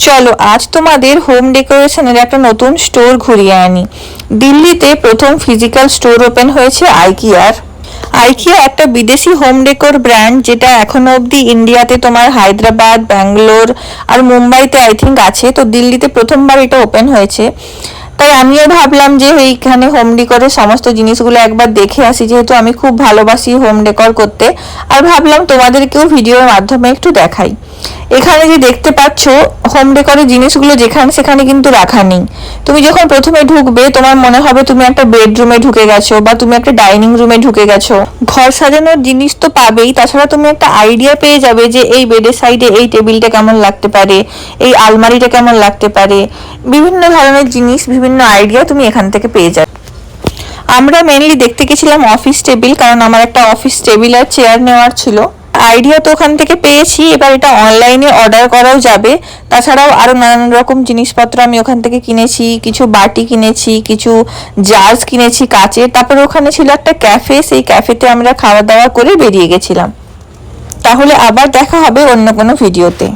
চলো আজ তোমাদের হোম ডেকোরেশনের একটা নতুন স্টোর ঘুরিয়ে আনি। দিল্লিতে প্রথম ফিজিক্যাল স্টোর ওপেন হয়েছে আইকিয়ার। আইকিয়া একটা বিদেশি হোম ডেকোর ব্র্যান্ড, যেটা এখনো অবধি ইন্ডিয়াতে তোমার হায়দ্রাবাদ, ব্যাঙ্গালোর আর মুম্বাইতে আই থিঙ্ক আছে। তো দিল্লিতে প্রথমবার এটা ওপেন হয়েছে। তাই আমিও ভাবলাম যে এইখানে হোম ডেকোরের সমস্ত জিনিসগুলো একবার দেখে আসি, যেহেতু আমি খুব ভালোবাসি হোম ডেকোর করতে। আর ভাবলাম তোমাদেরকেও ভিডিওর মাধ্যমে একটু দেখাই। এখানে যে দেখতে পাচ্ছ হোম ডেকোরের জিনিসগুলো যেখানে সেখানে কিন্তু রাখা নেই। তুমি যখন প্রথমে ঢুকবে তোমার মনে হবে তুমি একটা বেডরুমে ঢুকে গেছো বা তুমি একটা ডাইনিং রুমে ঢুকে গেছো। ঘর সাজানোর জিনিস তো পাবেই, তাছাড়া তুমি একটা আইডিয়া পেয়ে যাবে যে এই বেডের সাইডে এই টেবিলটা কেমন লাগতে পারে, এই আলমারিটা কেমন লাগতে পারে। বিভিন্ন ধরনের জিনিস, বিভিন্ন আইডিয়া তুমি এখান থেকে পেয়ে যাবে। আমরা মেনলি দেখতে গেছিলাম অফিস টেবিল, কারণ আমার একটা অফিস টেবিল আর চেয়ার নেওয়ার ছিল। আইডিয়া তো ওখান থেকে পেয়েছি, এবার এটা অনলাইনে অর্ডার করাও যাবে। তাছাড়াও আরো নানান রকম জিনিসপত্র আমি ওখান থেকে কিনেছি, কিছু বাটি কিনেছি, কিছু জার্স কিনেছি কাচের। তারপরে ওখানে ছিল একটা ক্যাফে, সেই ক্যাফেতে আমরা খাওয়া দাওয়া করে বেরিয়ে গেছিলাম। তাহলে আবার দেখা হবে অন্য কোনো ভিডিওতে।